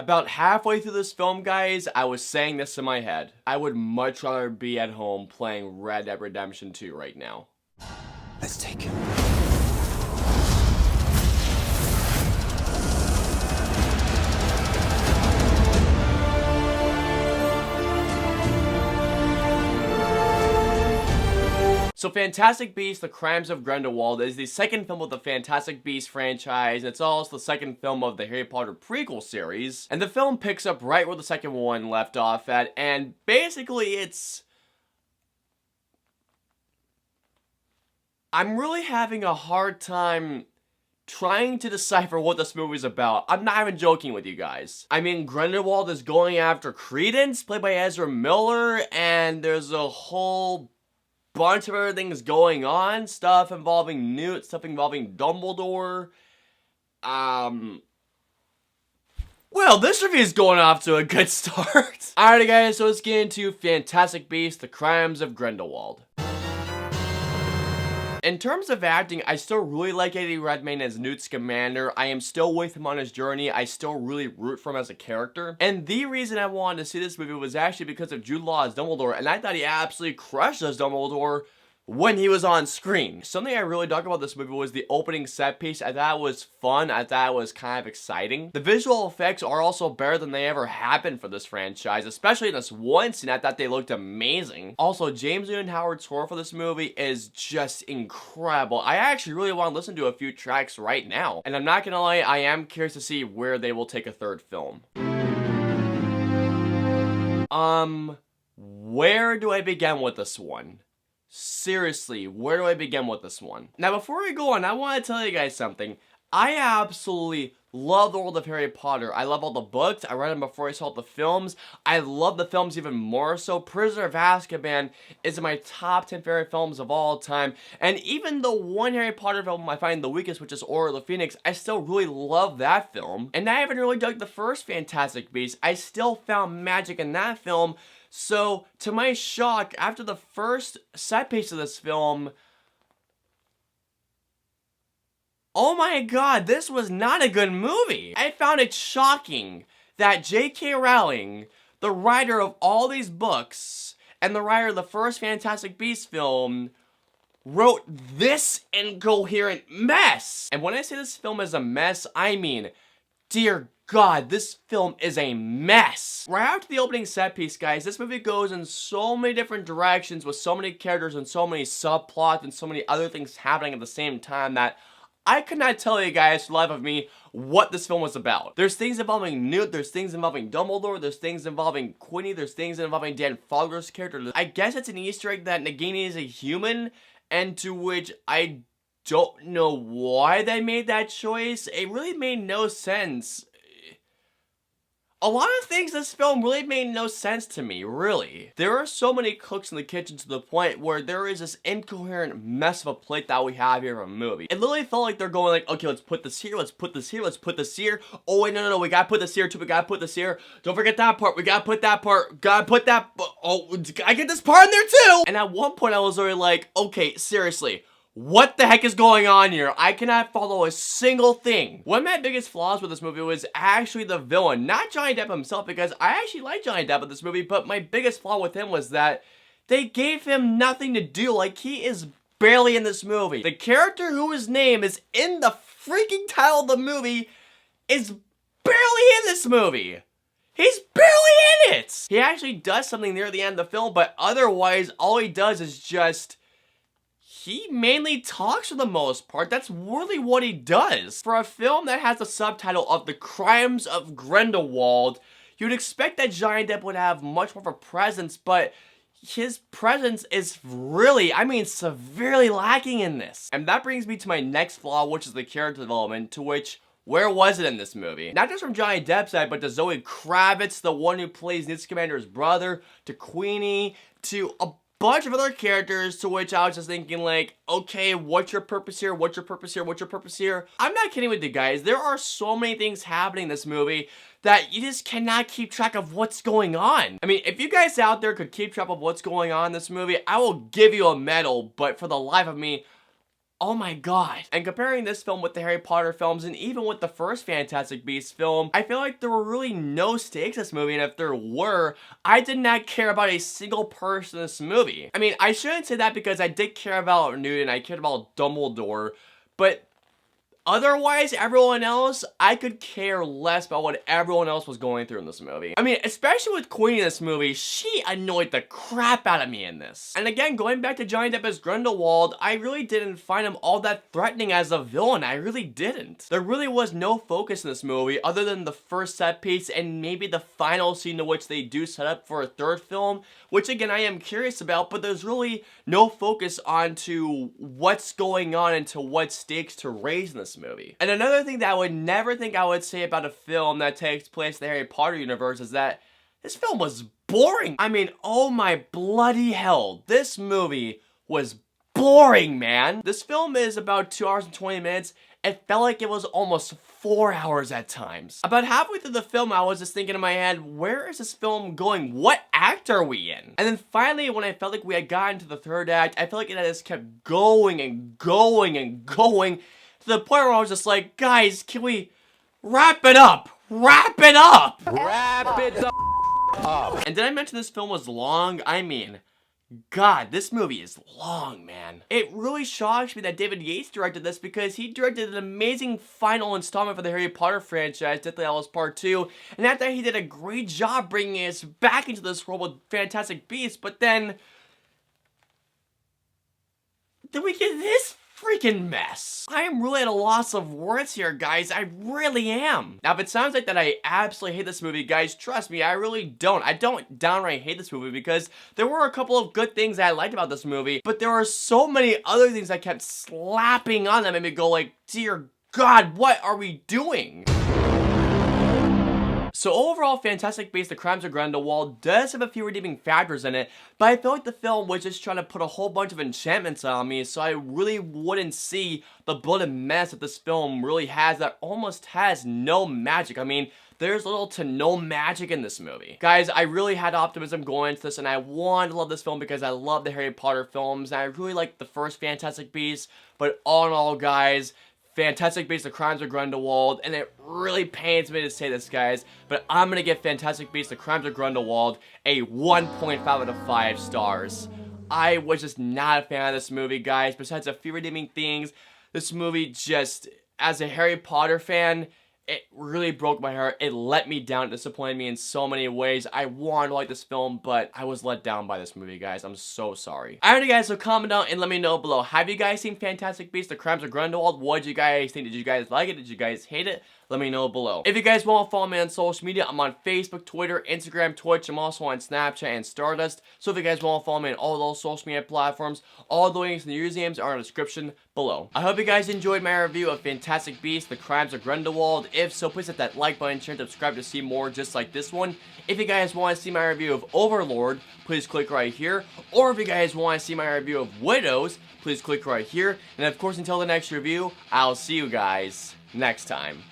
About halfway through this film, guys, I was saying this in my head. I would much rather be at home playing Red Dead Redemption 2 right now. Let's take him. So Fantastic Beasts: The Crimes of Grindelwald is the second film of the Fantastic Beasts franchise, and it's also the second film of the Harry Potter prequel series. And the film picks up right where the second one left off at, and basically I'm really having a hard time trying to decipher what this movie's about. I'm not even joking with you guys. I mean, Grindelwald is going after Credence, played by Ezra Miller, and there's a whole bunch of other things going on. Stuff involving Newt, stuff involving Dumbledore. Well, this review is going off to a good start. Alrighty guys, so let's get into Fantastic Beasts: The Crimes of Grindelwald. In terms of acting, I still really like Eddie Redmayne as Newt Scamander. I am still with him on his journey. I still really root for him as a character. And the reason I wanted to see this movie was actually because of Jude Law as Dumbledore, and I thought he absolutely crushed as Dumbledore when he was on screen. Something I really dug about this movie was the opening set piece. I thought it was fun. I thought it was kind of exciting. The visual effects are also better than they ever have been for this franchise, especially in this one scene. I thought they looked amazing. Also, James Newton Howard's score for this movie is just incredible. I actually really want to listen to a few tracks right now. And I'm not gonna lie, I am curious to see where they will take a third film. Where do I begin with this one? Seriously, where do I begin with this one? Now, before we go on, I want to tell you guys something. I absolutely love the world of Harry Potter. I love all the books. I read them before I saw the films. I love the films even more so. Prisoner of Azkaban is in my top 10 favorite films of all time. And even the one Harry Potter film I find the weakest, which is Order of the Phoenix, I still really love that film. And I haven't really dug the first Fantastic Beasts. I still found magic in that film. So, to my shock, after the first set piece of this film, oh my god, this was not a good movie. I found it shocking that J.K. Rowling, the writer of all these books, and the writer of the first Fantastic Beasts film, wrote this incoherent mess. And when I say this film is a mess, I mean, dear God, this film is a mess. Right after the opening set piece, guys, this movie goes in so many different directions with so many characters and so many subplots and so many other things happening at the same time that I could not tell you guys, for the life of me, what this film was about. There's things involving Newt, there's things involving Dumbledore, there's things involving Queenie, there's things involving Dan Fogler's character. I guess it's an Easter egg that Nagini is a human, and to which I don't know why they made that choice. It really made no sense. A lot of things in this film really made no sense to me, really. There are so many cooks in the kitchen to the point where there is this incoherent mess of a plate that we have here in a movie. It literally felt like they're going like, okay, let's put this here, let's put this here, let's put this here. Oh wait, no, we gotta put this here too, we gotta put this here. Don't forget that part, we gotta put that part, gotta put that, oh, I get this part in there too! And at one point I was already like, okay, seriously, what the heck is going on here? I cannot follow a single thing. One of my biggest flaws with this movie was actually the villain, not Johnny Depp himself, because I actually like Johnny Depp in this movie, but my biggest flaw with him was that they gave him nothing to do. Like, he is barely in this movie. The character whose name is in the freaking title of the movie is barely in this movie. He's barely in it! He actually does something near the end of the film, but otherwise, all he does is just... he mainly talks for the most part. That's really what he does. For a film that has the subtitle of The Crimes of Grindelwald, you'd expect that Johnny Depp would have much more of a presence, but his presence is really, I mean, severely lacking in this. And that brings me to my next flaw, which is the character development, to which, where was it in this movie? Not just from Johnny Depp's side, but to Zoe Kravitz, the one who plays Newt Scamander's brother, to Queenie, to a bunch of other characters, to which I was just thinking like, okay, what's your purpose here? What's your purpose here? What's your purpose here? I'm not kidding with you guys. There are so many things happening in this movie that you just cannot keep track of what's going on. I mean, if you guys out there could keep track of what's going on in this movie, I will give you a medal, but for the life of me, oh my god. And comparing this film with the Harry Potter films and even with the first Fantastic Beasts film, I feel like there were really no stakes in this movie, and if there were, I did not care about a single person in this movie. I mean, I shouldn't say that because I did care about Newton, I cared about Dumbledore, but otherwise, everyone else, I could care less about what everyone else was going through in this movie. I mean, especially with Queen in this movie, she annoyed the crap out of me in this. And again, going back to Johnny Depp as Grindelwald, I really didn't find him all that threatening as a villain. I really didn't. There really was no focus in this movie other than the first set piece and maybe the final scene in which they do set up for a third film, which again, I am curious about, but there's really no focus onto what's going on and to what stakes to raise in this movie. And another thing that I would never think I would say about a film that takes place in the Harry Potter universe is that this film was boring. I mean, oh my bloody hell, this movie was boring, man. This film is about 2 hours and 20 minutes. It felt like it was almost 4 hours at times. About halfway through the film, I was just thinking in my head, where is this film going? What act are we in? And then finally, when I felt like we had gotten to the third act, I felt like it just kept going and going and going to the point where I was just like, guys, can we wrap it up? Wrap it up! Wrap it the up. And did I mention this film was long? I mean, God, this movie is long, man. It really shocks me that David Yates directed this because he directed an amazing final installment for the Harry Potter franchise, Deathly Hallows Part 2, and after that he did a great job bringing us back into this world with Fantastic Beasts, but then we get this freaking mess. I am really at a loss of words here, guys. I really am. Now, if it sounds like that I absolutely hate this movie, guys, trust me, I really don't. I don't downright hate this movie because there were a couple of good things that I liked about this movie, but there were so many other things that kept slapping on that made me go like, dear God, what are we doing? So overall, Fantastic Beasts: The Crimes of Grindelwald does have a few redeeming factors in it, but I feel like the film was just trying to put a whole bunch of enchantments on me, so I really wouldn't see the bloated mess that this film really has that almost has no magic. I mean, there's little to no magic in this movie. Guys, I really had optimism going into this, and I wanted to love this film because I love the Harry Potter films, and I really liked the first Fantastic Beasts, but all in all, guys, Fantastic Beasts: The Crimes of Grindelwald, and it really pains me to say this, guys, but I'm gonna give Fantastic Beasts: The Crimes of Grindelwald a 1.5 out of 5 stars. I was just not a fan of this movie, guys. Besides a few redeeming things, this movie just, as a Harry Potter fan, it really broke my heart. It let me down. It disappointed me in so many ways. I wanted to like this film, but I was let down by this movie, guys. I'm so sorry. Alrighty, guys, so comment down and let me know below. Have you guys seen Fantastic Beasts: The Crimes of Grindelwald? What did you guys think? Did you guys like it? Did you guys hate it? Let me know below. If you guys want to follow me on social media, I'm on Facebook, Twitter, Instagram, Twitch. I'm also on Snapchat and Stardust. So if you guys want to follow me on all those social media platforms, all the links and the usernames are in the description below. I hope you guys enjoyed my review of Fantastic Beasts: The Crimes of Grindelwald. If so, please hit that like button, share, and subscribe to see more just like this one. If you guys want to see my review of Overlord, please click right here. Or if you guys want to see my review of Widows, please click right here. And of course, until the next review, I'll see you guys next time.